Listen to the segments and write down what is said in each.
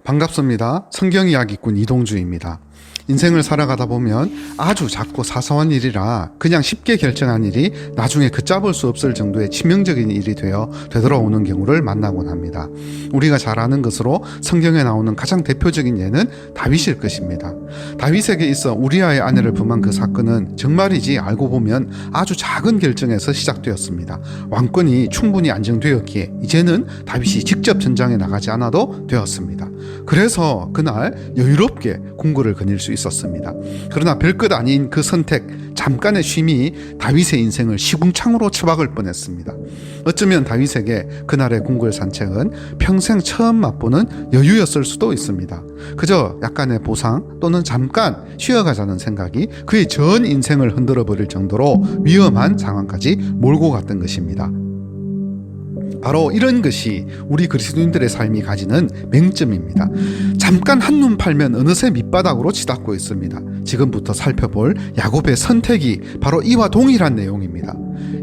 반갑습니다. 성경이야기꾼 이동주입니다. 인생을 살아가다 보면 아주 작고 사소한 일이라 그냥 쉽게 결정한 일이 나중에 걷잡을 수 없을 정도의 치명적인 일이 되돌아오는 경우를 만나곤 합니다. 우리가 잘 아는 것으로 성경에 나오는 가장 대표적인 예는 다윗일 것입니다. 다윗에게 있어 우리아의 아내를 범한 그 사건은 정말이지 알고 보면 아주 작은 결정에서 시작되었습니다. 왕권이 충분히 안정되었기에 이제는 다윗이 직접 전장에 나가지 않아도 되었습니다. 그래서 그날 여유롭게 궁궐을 거닐 수 있었습니다. 그러나 별것 아닌 그 선택, 잠깐의 쉼이 다윗의 인생을 시궁창으로 처박을 뻔했습니다. 어쩌면 다윗에게 그날의 궁궐 산책은 평생 처음 맛보는 여유였을 수도 있습니다. 그저 약간의 보상 또는 잠깐 쉬어가자는 생각이 그의 전 인생을 흔들어 버릴 정도로 위험한 상황까지 몰고 갔던 것입니다. 바로 이런 것이 우리 그리스도인들의 삶이 가지는 맹점입니다. 잠깐 한눈 팔면 어느새 밑바닥으로 치닫고 있습니다. 지금부터 살펴볼 야곱의 선택이 바로 이와 동일한 내용입니다.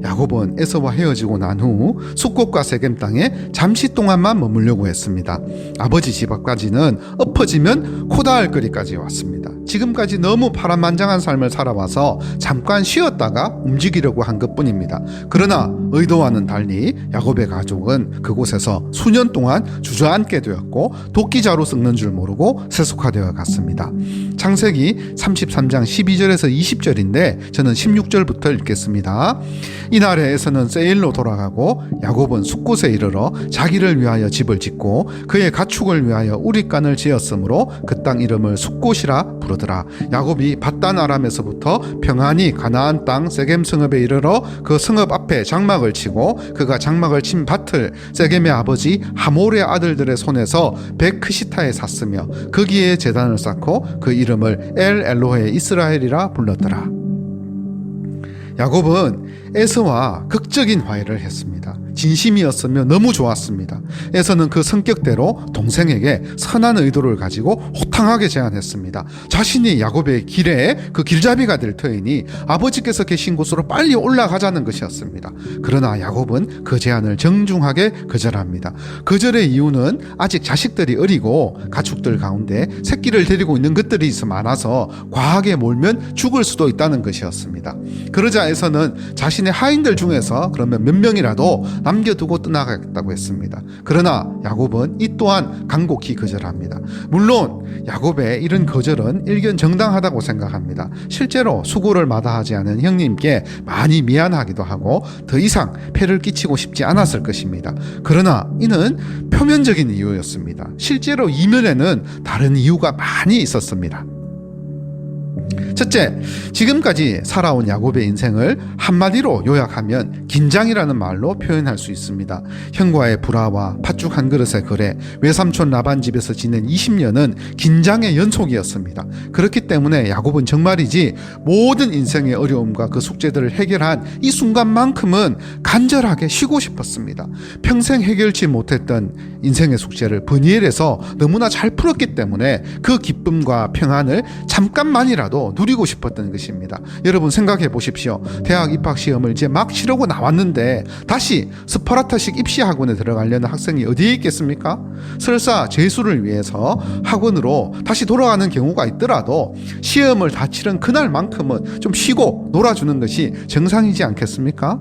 야곱은 에서와 헤어지고 난 후 숫곳과 세겜 땅에 잠시 동안만 머물려고 했습니다. 아버지 집 앞까지는 엎어지면 코다할 거리까지 왔습니다. 지금까지 너무 파란만장한 삶을 살아와서 잠깐 쉬었다가 움직이려고 한 것뿐입니다. 그러나 의도와는 달리 야곱의 가족은 그곳에서 수년 동안 주저앉게 되었고 도끼자루 썩는 줄 모르고 세속화되어 갔습니다. 창세기 33장 12절에서 20절인데 저는 16절부터 읽겠습니다. 이날에 에서는 세일로 돌아가고 야곱은 숫곳에 이르러 자기를 위하여 집을 짓고 그의 가축을 위하여 우릿간을 지었으므로 그 땅 이름을 숫곳이라 부르더라. 야곱이 밧단 아람에서부터 평안히 가나안 땅 세겜 성읍에 이르러 그 성읍 앞에 장막을 치고 그가 장막을 친 밭을 세겜의 아버지 하몰의 아들들의 손에서 베크시타에 샀으며 거기에 제단을 쌓고 그 이름을 엘 엘로헤 이스라엘이라 불렀더라. 야곱은 에서와 극적인 화해를 했습니다. 진심이었으며 너무 좋았습니다. 에서는 그 성격대로 동생에게 선한 의도를 가지고 호탕하게 제안했습니다. 자신이 야곱의 길에 그 길잡이가 될 터이니 아버지께서 계신 곳으로 빨리 올라가자는 것이었습니다. 그러나 야곱은 그 제안을 정중하게 거절합니다. 거절의 이유는 아직 자식들이 어리고 가축들 가운데 새끼를 데리고 있는 것들이 있어 많아서 과하게 몰면 죽을 수도 있다는 것이었습니다. 그러자 에서는 자신의 하인들 중에서 그러면 몇 명이라도 남겨두고 떠나가겠다고 했습니다. 그러나 야곱은 이 또한 간곡히 거절합니다. 물론 야곱의 이런 거절은 일견 정당하다고 생각합니다. 실제로 수고를 마다하지 않은 형님께 많이 미안하기도 하고 더 이상 폐를 끼치고 싶지 않았을 것입니다. 그러나 이는 표면적인 이유였습니다. 실제로 이면에는 다른 이유가 많이 있었습니다. 첫째, 지금까지 살아온 야곱의 인생을 한마디로 요약하면 긴장이라는 말로 표현할 수 있습니다. 형과의 불화와 팥죽 한 그릇의 거래, 외삼촌 라반 집에서 지낸 20년은 긴장의 연속이었습니다. 그렇기 때문에 야곱은 정말이지 모든 인생의 어려움과 그 숙제들을 해결한 이 순간만큼은 간절하게 쉬고 싶었습니다. 평생 해결치 못했던 인생의 숙제를 브니엘에서 너무나 잘 풀었기 때문에 그 기쁨과 평안을 잠깐만이라도 누리고 싶었던 것입니다. 여러분 생각해 보십시오. 대학 입학 시험을 이제 막 치르고 나왔는데 다시 스파르타식 입시 학원에 들어가려는 학생이 어디에 있겠습니까? 설사 재수를 위해서 학원으로 다시 돌아가는 경우가 있더라도 시험을 다 치른 그날만큼은 좀 쉬고 놀아주는 것이 정상이지 않겠습니까?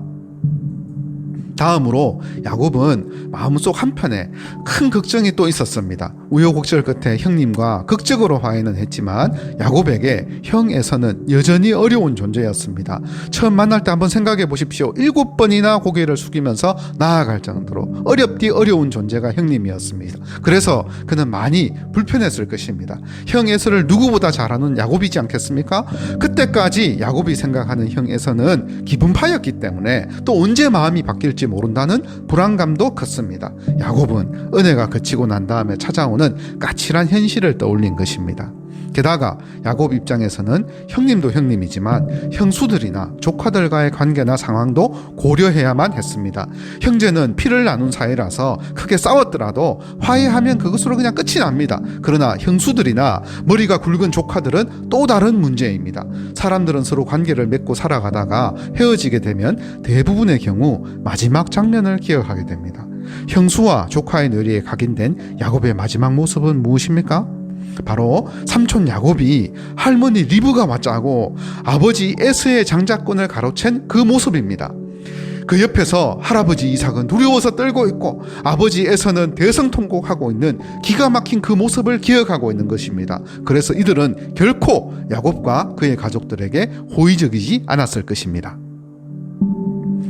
다음으로 야곱은 마음속 한편에 큰 걱정이 또 있었습니다. 우여곡절 끝에 형님과 극적으로 화해는 했지만 야곱에게 형 에서는 여전히 어려운 존재였습니다. 처음 만날 때 한번 생각해 보십시오. 7번이나 고개를 숙이면서 나아갈 정도로 어렵디 어려운 존재가 형님이었습니다. 그래서 그는 많이 불편했을 것입니다. 형 에서를 누구보다 잘 아는 야곱이지 않겠습니까? 그때까지 야곱이 생각하는 형 에서는 기분파였기 때문에 또 언제 마음이 바뀔지 모른다는 불안감도 컸습니다. 야곱은 은혜가 그치고 난 다음에 찾아오는 까칠한 현실을 떠올린 것입니다. 게다가 야곱 입장에서는 형님도 형님이지만 형수들이나 조카들과의 관계나 상황도 고려해야만 했습니다. 형제는 피를 나눈 사이라서 크게 싸웠더라도 화해하면 그것으로 그냥 끝이 납니다. 그러나 형수들이나 머리가 굵은 조카들은 또 다른 문제입니다. 사람들은 서로 관계를 맺고 살아가다가 헤어지게 되면 대부분의 경우 마지막 장면을 기억하게 됩니다. 형수와 조카의 nø리에 각인된 야곱의 마지막 모습은 무엇입니까? 바로 삼촌 야곱이 할머니 리브가 맞자고 아버지 에서의 장자권을 가로챈 그 모습입니다. 그 옆에서 할아버지 이삭은 두려워서 떨고 있고 아버지 에서는 대성통곡하고 있는 기가 막힌 그 모습을 기억하고 있는 것입니다. 그래서 이들은 결코 야곱과 그의 가족들에게 호의적이지 않았을 것입니다.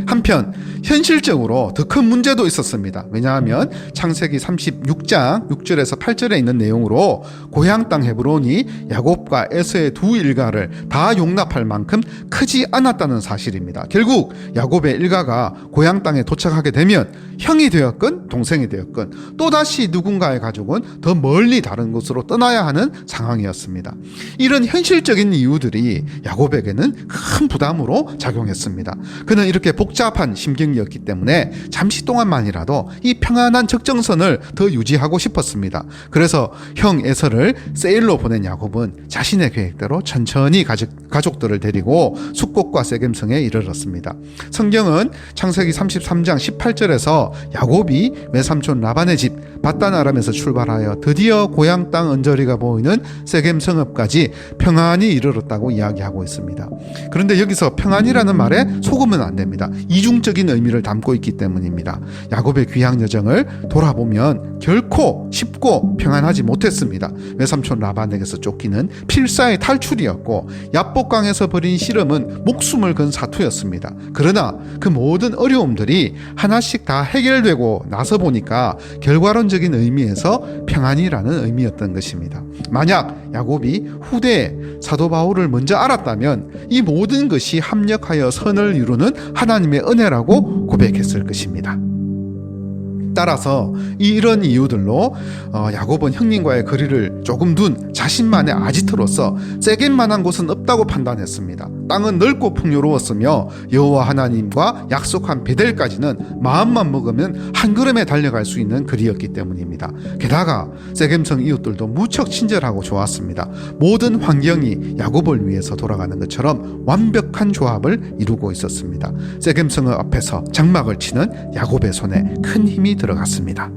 한편 현실적으로 더 큰 문제도 있었습니다. 왜냐하면 창세기 36장 6절에서 8절에 있는 내용으로 고향 땅 헤브론이 야곱과 에서의 두 일가를 다 용납할 만큼 크지 않았다는 사실입니다. 결국 야곱의 일가가 고향 땅에 도착하게 되면 형이 되었건 동생이 되었건 또다시 누군가의 가족은 더 멀리 다른 곳으로 떠나야 하는 상황이었습니다. 이런 현실적인 이유들이 야곱에게는 큰 부담으로 작용했습니다. 그는 이렇게 복잡한 심경이었기 때문에 잠시 동안만이라도 이 평안한 적정선을 더 유지하고 싶었습니다. 그래서 형 에서를 세일로 보낸 야곱은 자신의 계획대로 천천히 가족들을 데리고 숫곳과 세겜성에 이르렀습니다. 성경은 창세기 33장 18절에서 야곱이 외삼촌 라반의 집 밧단 아람에서 출발하여 드디어 고향 땅 언저리가 보이는 세겜 성읍까지 평안히 이르렀다고 이야기하고 있습니다. 그런데 여기서 평안이라는 말에 속으면 안 됩니다. 이중적인 의미를 담고 있기 때문입니다. 야곱의 귀향 여정을 돌아보면 결코 쉽고 평안하지 못했습니다. 외삼촌 라반에게서 쫓기는 필사의 탈출이었고 야복강에서 벌인 씨름은 목숨을 건 사투였습니다. 그러나 그 모든 어려움들이 하나씩 다 해결되고 나서 보니까 결과론적인 의미에서 평안이라는 의미였던 것입니다. 만약 야곱이 후대에 사도 바울을 먼저 알았다면 이 모든 것이 합력하여 선을 이루는 하나님의 은혜라고 고백했을 것입니다. 따라서 이런 이유들로 야곱은 형님과의 거리를 조금 둔 자신만의 아지트로서 세겜만한 곳은 없다고 판단했습니다. 땅은 넓고 풍요로웠으며 여호와 하나님과 약속한 베델까지는 마음만 먹으면 한 걸음에 달려갈 수 있는 거리였기 때문입니다. 게다가 세겜성 이웃들도 무척 친절하고 좋았습니다. 모든 환경이 야곱을 위해서 돌아가는 것처럼 완벽한 조합을 이루고 있었습니다. 세겜성 앞에서 장막을 치는 야곱의 손에 큰 힘이 들어갔습니다.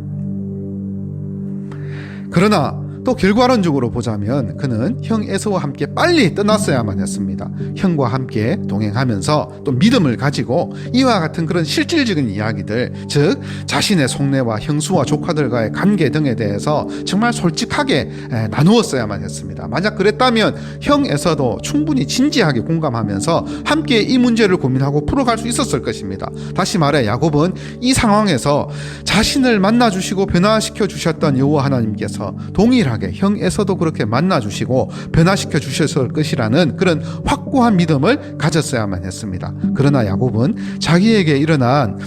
그러나 또 결과론적으로 보자면 그는 형 에서와 함께 빨리 떠났어야만 했습니다. 형과 함께 동행하면서 또 믿음을 가지고 이와 같은 그런 실질적인 이야기들, 즉 자신의 속내와 형수와 조카들과의 관계 등에 대해서 정말 솔직하게 나누었어야만 했습니다. 만약 그랬다면 형 에서도 충분히 진지하게 공감하면서 함께 이 문제를 고민하고 풀어갈 수 있었을 것입니다. 다시 말해 야곱은 이 상황에서 자신을 만나주시고 변화시켜 주셨던 여호와 하나님께서 동일하게 형 에서도 그렇게 만나주시고 변화시켜 주셨을 것이라는 그런 확고한 믿음을 가졌어야만 했습니다. 그러나 야곱은 자기에게 일어난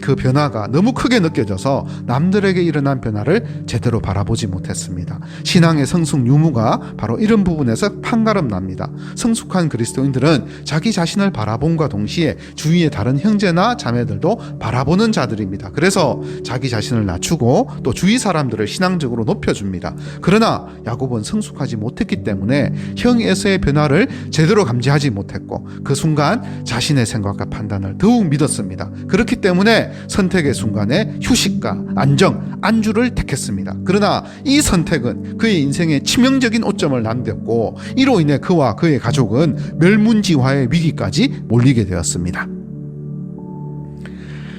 그 변화가 너무 크게 느껴져서 남들에게 일어난 변화를 제대로 바라보지 못했습니다. 신앙의 성숙 유무가 바로 이런 부분에서 판가름 납니다. 성숙한 그리스도인들은 자기 자신을 바라봄과 동시에 주위의 다른 형제나 자매들도 바라보는 자들입니다. 그래서 자기 자신을 낮추고 또 주위 사람들을 신앙적으로 높여줍니다. 그러나 야곱은 성숙하지 못했기 때문에 형 에서의 변화를 제대로 감지하지 못했고 그 순간 자신의 생각과 판단을 더욱 믿었습니다. 그렇기 때문에 선택의 순간에 휴식과 안정, 안주를 택했습니다. 그러나 이 선택은 그의 인생에 치명적인 오점을 남겼고 이로 인해 그와 그의 가족은 멸문지화의 위기까지 몰리게 되었습니다.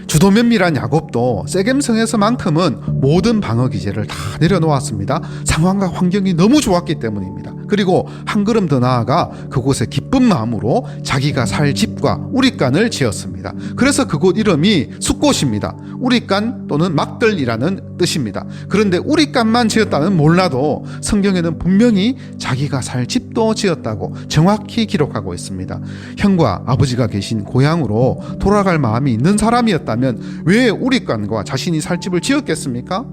주도 면밀한 야곱도 세겜성에서만큼은 모든 방어 기제를 다 내려놓았습니다. 상황과 환경이 너무 좋았기 때문입니다. 그리고 한 걸음 더 나아가 그곳에 기쁜 마음으로 자기가 살 집과 우릿간을 지었습니다. 그래서 그곳 이름이 숫곳입니다. 우릿간 또는 막들이라는 뜻입니다. 그런데 우릿간만 지었다면 몰라도 성경에는 분명히 자기가 살 집도 지었다고 정확히 기록하고 있습니다. 형과 아버지가 계신 고향으로 돌아갈 마음이 있는 사람이었다면 왜 우릿간과 자신이 살 집을 지었겠습니까?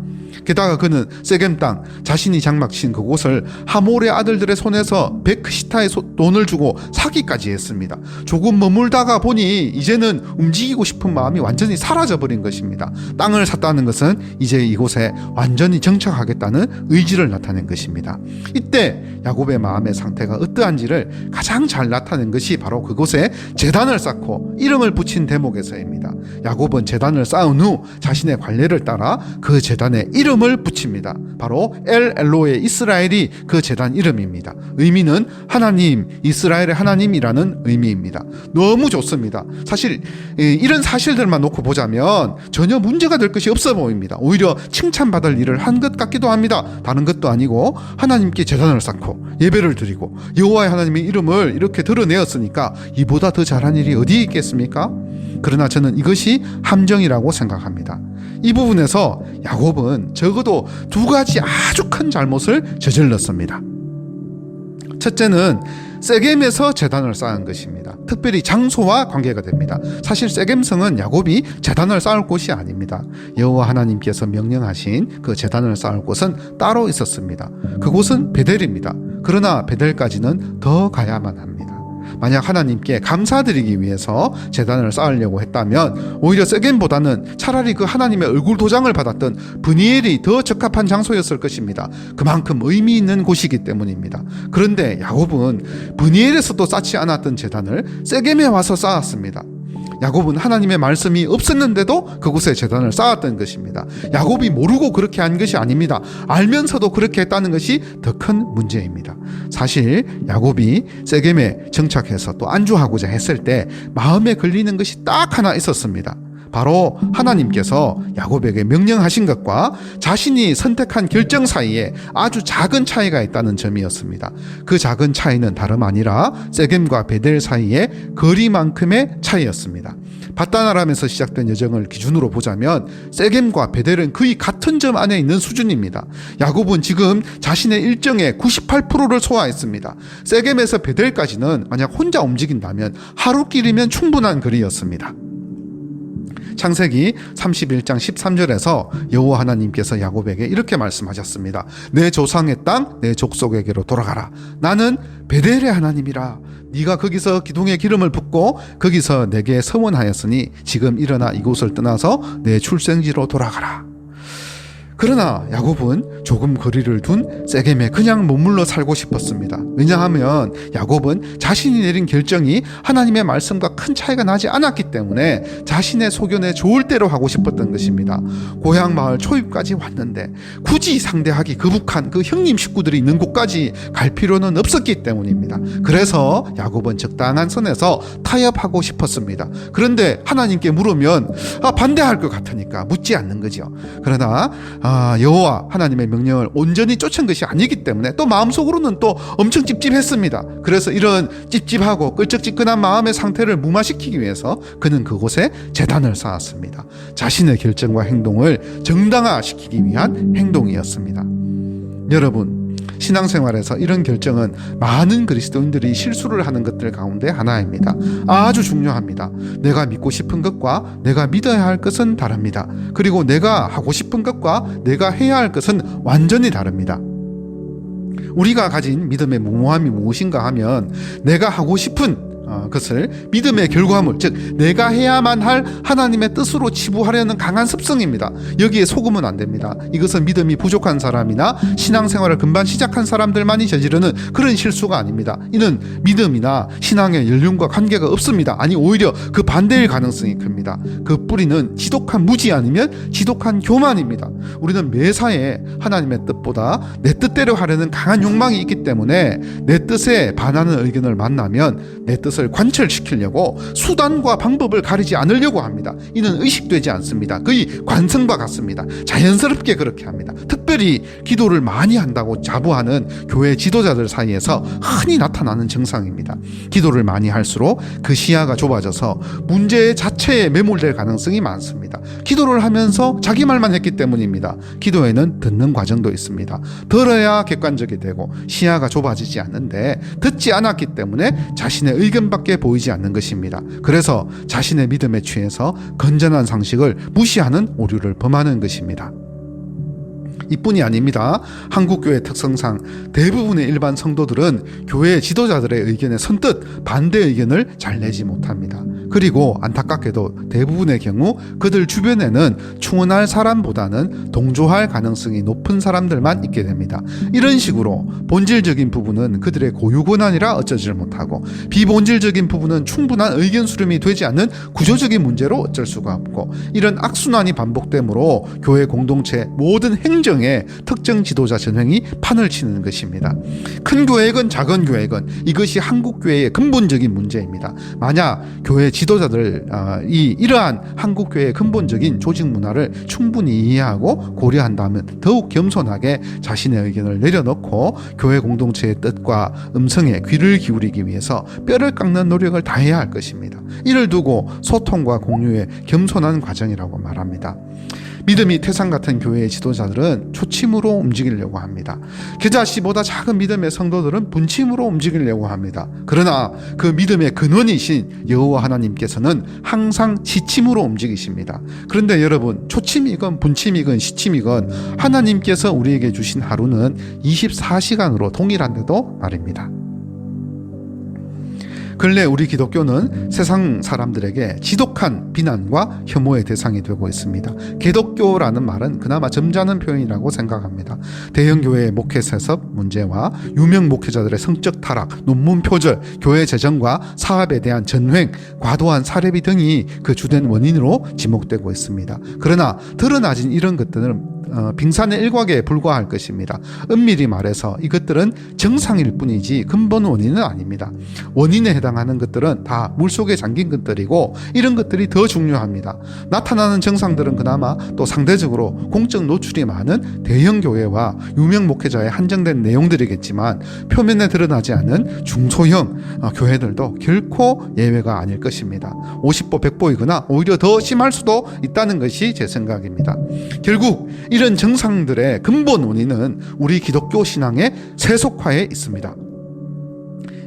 게다가 그는 세겜 땅, 자신이 장막 친 그곳을 하몰의 아들들의 손에서 백시타의 돈을 주고 사기까지 했습니다. 조금 머물다가 보니 이제는 움직이고 싶은 마음이 완전히 사라져버린 것입니다. 땅을 샀다는 것은 이제 이곳에 완전히 정착하겠다는 의지를 나타낸 것입니다. 이때 야곱의 마음의 상태가 어떠한지를 가장 잘 나타낸 것이 바로 그곳에 제단을 쌓고 이름을 붙인 대목에서입니다. 야곱은 제단을 쌓은 후 자신의 관례를 따라 그 제단에 이름을 붙입니다. 바로 엘 엘로의 이스라엘이 그 제단 이름입니다. 의미는 하나님, 이스라엘의 하나님이라는 의미입니다. 너무 좋습니다. 사실 이런 사실들만 놓고 보자면 전혀 문제가 될 것이 없어 보입니다. 오히려 칭찬받을 일을 한 것 같기도 합니다. 다른 것도 아니고 하나님께 제단을 쌓고 예배를 드리고 여호와의 하나님의 이름을 이렇게 드러내었으니까 이보다 더 잘한 일이 어디 있겠습니까? 그러나 저는 이것이 함정이라고 생각합니다. 이 부분에서 야곱은 적어도 두 가지 아주 큰 잘못을 저질렀습니다. 첫째는 세겜에서 제단을 쌓은 것입니다. 특별히 장소와 관계가 됩니다. 사실 세겜성은 야곱이 제단을 쌓을 곳이 아닙니다. 여호와 하나님께서 명령하신 그 제단을 쌓을 곳은 따로 있었습니다. 그곳은 베델입니다. 그러나 베델까지는 더 가야만 합니다. 만약 하나님께 감사드리기 위해서 제단을 쌓으려고 했다면 오히려 세겜보다는 차라리 그 하나님의 얼굴 도장을 받았던 브니엘이 더 적합한 장소였을 것입니다. 그만큼 의미 있는 곳이기 때문입니다. 그런데 야곱은 브니엘에서도 쌓지 않았던 제단을 세겜에 와서 쌓았습니다. 야곱은 하나님의 말씀이 없었는데도 그곳에 제단을 쌓았던 것입니다. 야곱이 모르고 그렇게 한 것이 아닙니다. 알면서도 그렇게 했다는 것이 더 큰 문제입니다. 사실 야곱이 세겜에 정착해서 또 안주하고자 했을 때 마음에 걸리는 것이 딱 하나 있었습니다. 바로 하나님께서 야곱에게 명령하신 것과 자신이 선택한 결정 사이에 아주 작은 차이가 있다는 점이었습니다. 그 작은 차이는 다름 아니라 세겜과 베델 사이의 거리만큼의 차이였습니다. 밧단아람에서 시작된 여정을 기준으로 보자면 세겜과 베델은 거의 같은 점 안에 있는 수준입니다. 야곱은 지금 자신의 일정의 98%를 소화했습니다. 세겜에서 베델까지는 만약 혼자 움직인다면 하루길이면 충분한 거리였습니다. 창세기 31장 13절에서 여호와 하나님께서 야곱에게 이렇게 말씀하셨습니다. 내 조상의 땅, 내 족속에게로 돌아가라. 나는 베델의 하나님이라. 네가 거기서 기둥에 기름을 붓고 거기서 내게 서원하였으니 지금 일어나 이곳을 떠나서 내 출생지로 돌아가라. 그러나 야곱은 조금 거리를 둔 세겜에 그냥 머물러 살고 싶었습니다. 왜냐하면 야곱은 자신이 내린 결정이 하나님의 말씀과 큰 차이가 나지 않았기 때문에 자신의 소견에 좋을 대로 하고 싶었던 것입니다. 고향 마을 초입까지 왔는데 굳이 상대하기 거북한 그 형님 식구들이 있는 곳까지 갈 필요는 없었기 때문입니다. 그래서 야곱은 적당한 선에서 타협하고 싶었습니다. 그런데 하나님께 물으면 반대할 것 같으니까 묻지 않는 거죠. 그러나 여호와 하나님의 명령을 온전히 쫓은 것이 아니기 때문에 또 마음속으로는 또 엄청 찝찝했습니다. 그래서 이런 찝찝하고 끌적지근한 마음의 상태를 무마시키기 위해서 그는 그곳에 제단을 쌓았습니다. 자신의 결정과 행동을 정당화시키기 위한 행동이었습니다. 여러분, 신앙생활에서 이런 결정은 많은 그리스도인들이 실수를 하는 것들 가운데 하나입니다. 아주 중요합니다. 내가 믿고 싶은 것과 내가 믿어야 할 것은 다릅니다. 그리고 내가 하고 싶은 것과 내가 해야 할 것은 완전히 다릅니다. 우리가 가진 믿음의 무모함이 무엇인가 하면 내가 하고 싶은 것을 믿음의 결과물, 즉 내가 해야만 할 하나님의 뜻으로 치부하려는 강한 습성입니다. 여기에 속으면 안 됩니다. 이것은 믿음이 부족한 사람이나 신앙생활을 금방 시작한 사람들만이 저지르는 그런 실수가 아닙니다. 이는 믿음이나 신앙의 연륜과 관계가 없습니다. 아니 오히려 그 반대일 가능성이 큽니다. 그 뿌리는 지독한 무지 아니면 지독한 교만입니다. 우리는 매사에 하나님의 뜻보다 내 뜻대로 하려는 강한 욕망이 있기 때문에 내 뜻에 반하는 의견을 만나면 내 뜻을 관철시키려고 수단과 방법을 가리지 않으려고 합니다. 이는 의식되지 않습니다. 거의 관성과 같습니다. 자연스럽게 그렇게 합니다. 특별히 기도를 많이 한다고 자부하는 교회 지도자들 사이에서 흔히 나타나는 증상입니다. 기도를 많이 할수록 그 시야가 좁아져서 문제 자체에 매몰될 가능성이 많습니다. 기도를 하면서 자기 말만 했기 때문입니다. 기도에는 듣는 과정도 있습니다. 들어야 객관적이 되고 시야가 좁아지지 않는데 듣지 않았기 때문에 자신의 의견밖에 보이지 않는 것입니다. 그래서 자신의 믿음에 취해서 건전한 상식을 무시하는 오류를 범하는 것입니다. 이뿐이 아닙니다. 한국교회 특성상 대부분의 일반 성도들은 교회 지도자들의 의견에 선뜻 반대 의견을 잘 내지 못합니다. 그리고 안타깝게도 대부분의 경우 그들 주변에는 충원할 사람보다는 동조할 가능성이 높은 사람들만 있게 됩니다. 이런 식으로 본질적인 부분은 그들의 고유고난이라 어쩌지를 못하고, 비본질적인 부분은 충분한 의견 수렴이 되지 않는 구조적인 문제로 어쩔 수가 없고, 이런 악순환이 반복되므로 교회 공동체 모든 행정에 특정 지도자 전횡이 판을 치는 것입니다. 큰 교회건 작은 교회건 이것이 한국 교회의 근본적인 문제입니다. 만약 교회 지도자들이 이러한 한국 교회의 근본적인 조직 문화를 충분히 이해하고 고려한다면 더욱 겸손하게 자신의 의견을 내려놓고 교회 공동체의 뜻과 음성에 귀를 기울이기 위해서 뼈를 깎는 노력을 다해야 할 것입니다. 이를 두고 소통과 공유의 겸손한 과정이라고 말합니다. 믿음이 태산 같은 교회의 지도자들은 초침으로 움직이려고 합니다. 겨자씨보다 작은 믿음의 성도들은 분침으로 움직이려고 합니다. 그러나 그 믿음의 근원이신 여호와 하나님께서는 항상 지침으로 움직이십니다. 그런데 여러분, 초침이건 분침이건 시침이건 하나님께서 우리에게 주신 하루는 24시간으로 동일한데도 말입니다. 근래 우리 기독교는 세상 사람들에게 지독한 비난과 혐오의 대상이 되고 있습니다. 기독교라는 말은 그나마 점잖은 표현이라고 생각합니다. 대형교회의 목회 세습 문제와 유명 목회자들의 성적 타락, 논문 표절, 교회 재정과 사업에 대한 전횡, 과도한 사례비 등이 그 주된 원인으로 지목되고 있습니다. 그러나 드러나진 이런 것들은 빙산의 일각에 불과할 것입니다. 엄밀히 말해서 이것들은 정상일 뿐이지 근본 원인은 아닙니다. 원인에 해당하는 것들은 다 물속에 잠긴 것들이고, 이런 것들이 더 중요합니다. 나타나는 정상들은 그나마 또 상대적으로 공적 노출이 많은 대형 교회와 유명 목회자의 한정된 내용들이겠지만, 표면에 드러나지 않은 중소형 교회들도 결코 예외가 아닐 것입니다. 50보 100보이거나 오히려 더 심할 수도 있다는 것이 제 생각입니다. 결국 이런 정상들의 근본 원인은 우리 기독교 신앙의 세속화에 있습니다.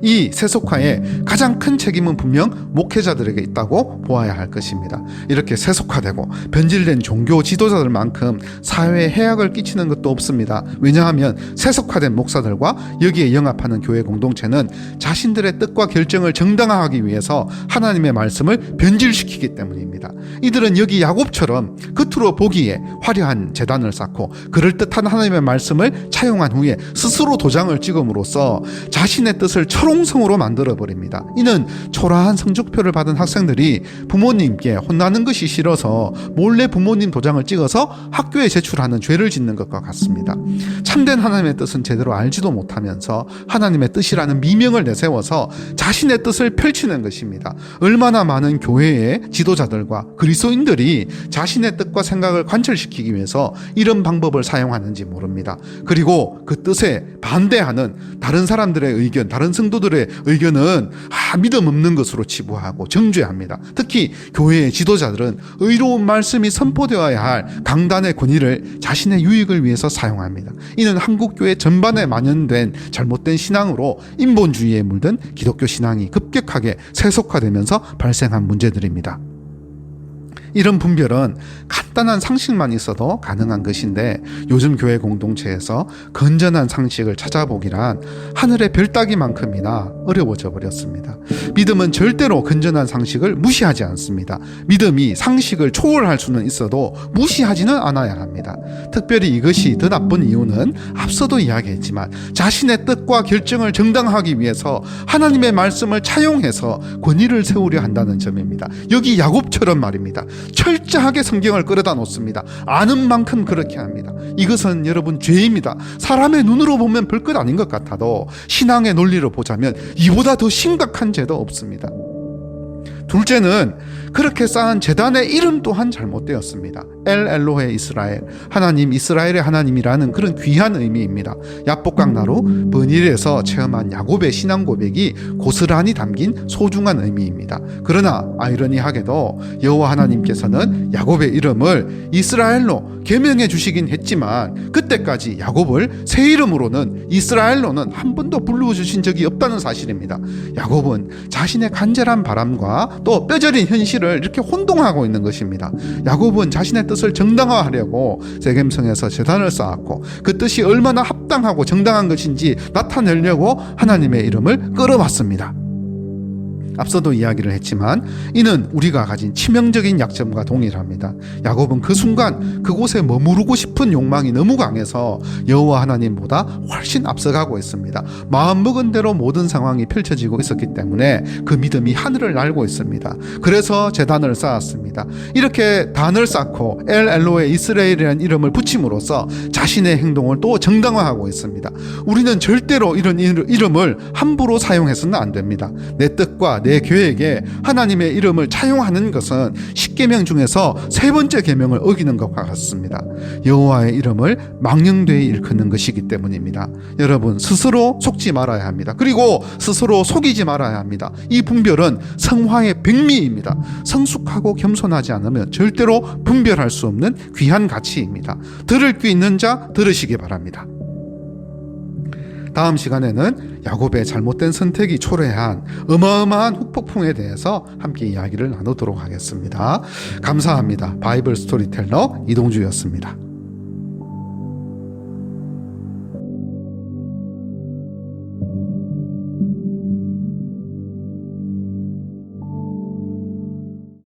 이 세속화에 가장 큰 책임은 분명 목회자들에게 있다고 보아야 할 것입니다. 이렇게 세속화되고 변질된 종교 지도자들만큼 사회에 해악을 끼치는 것도 없습니다. 왜냐하면 세속화된 목사들과 여기에 영합하는 교회 공동체는 자신들의 뜻과 결정을 정당화하기 위해서 하나님의 말씀을 변질시키기 때문입니다. 이들은 여기 야곱처럼 겉으로 보기에 화려한 제단을 쌓고 그럴듯한 하나님의 말씀을 차용한 후에 스스로 도장을 찍음으로써 자신의 뜻을 철옹성으로 만들어버립니다. 이는 초라한 성적표를 받은 학생들이 부모님께 혼나는 것이 싫어서 몰래 부모님 도장을 찍어서 학교에 제출하는 죄를 짓는 것과 같습니다. 참된 하나님의 뜻은 제대로 알지도 못하면서 하나님의 뜻이라는 미명을 내세워서 자신의 뜻을 펼치는 것입니다. 얼마나 많은 교회의 지도자들과 그리스도인들이 자신의 뜻과 생각을 관철시키기 위해서 이런 방법을 사용하는지 모릅니다. 그리고 그 뜻에 반대하는 다른 사람들의 의견, 다른 성도들의 의견은 믿음 없는 것으로 치부하고 정죄합니다. 특히 교회의 지도자들은 의로운 말씀이 선포되어야 할 강단의 권위를 자신의 유익을 위해서 사용합니다. 이는 한국 교회 전반에 만연된 잘못된 신앙으로 인본주의에 물든 기독교 신앙이 급격하게 세속화되면서 발생한 문제들입니다. 이런 분별은 간단한 상식만 있어도 가능한 것인데, 요즘 교회 공동체에서 건전한 상식을 찾아보기란 하늘의 별 따기만큼이나 어려워져 버렸습니다. 믿음은 절대로 건전한 상식을 무시하지 않습니다. 믿음이 상식을 초월할 수는 있어도 무시하지는 않아야 합니다. 특별히 이것이 더 나쁜 이유는 앞서도 이야기했지만 자신의 뜻과 결정을 정당화하기 위해서 하나님의 말씀을 차용해서 권위를 세우려 한다는 점입니다. 여기 야곱처럼 말입니다. 철저하게 성경을 끌어다 놓습니다. 아는 만큼 그렇게 합니다. 이것은 여러분 죄입니다. 사람의 눈으로 보면 별것 아닌 것 같아도 신앙의 논리로 보자면 이보다 더 심각한 죄도 없습니다. 둘째는 그렇게 쌓은 제단의 이름 또한 잘못되었습니다. 엘 엘로헤 이스라엘, 하나님 이스라엘의 하나님이라는 그런 귀한 의미입니다. 야복강나루 버닐에서 체험한 야곱의 신앙 고백이 고스란히 담긴 소중한 의미입니다. 그러나 아이러니하게도 여호와 하나님께서는 야곱의 이름을 이스라엘로 개명해 주시긴 했지만 그때까지 야곱을 새 이름으로는 이스라엘로는 한 번도 불러주신 적이 없다는 사실입니다. 야곱은 자신의 간절한 바람과 또 뼈저린 현실을 사실을 이렇게 혼동하고 있는 것입니다. 야곱은 자신의 뜻을 정당화하려고 세겜성에서 제단을 쌓았고 그 뜻이 얼마나 합당하고 정당한 것인지 나타내려고 하나님의 이름을 끌어왔습니다. 앞서도 이야기를 했지만 이는 우리가 가진 치명적인 약점과 동일합니다. 야곱은 그 순간 그곳에 머무르고 싶은 욕망이 너무 강해서 여호와 하나님보다 훨씬 앞서가고 있습니다. 마음먹은 대로 모든 상황이 펼쳐지고 있었기 때문에 그 믿음이 하늘을 날고 있습니다. 그래서 제단을 쌓았습니다. 이렇게 단을 쌓고 엘로에 이스라엘이라는 이름을 붙임으로써 자신의 행동을 또 정당화하고 있습니다. 우리는 절대로 이런 이름을 함부로 사용해서는 안 됩니다. 내 뜻과 내 계획에 하나님의 이름을 차용하는 것은 10계명 중에서 세 번째 계명을 어기는 것과 같습니다. 여호와의 이름을 망령되이 일컫는 것이기 때문입니다. 여러분, 스스로 속지 말아야 합니다. 그리고 스스로 속이지 말아야 합니다. 이 분별은 성화의 백미입니다. 성숙하고 겸손하지 않으면 절대로 분별할 수 없는 귀한 가치입니다. 들을 귀 있는 자 들으시기 바랍니다. 다음 시간에는 야곱의 잘못된 선택이 초래한 어마어마한 후폭풍에 대해서 함께 이야기를 나누도록 하겠습니다. 감사합니다. 바이블 스토리텔러 이동주였습니다.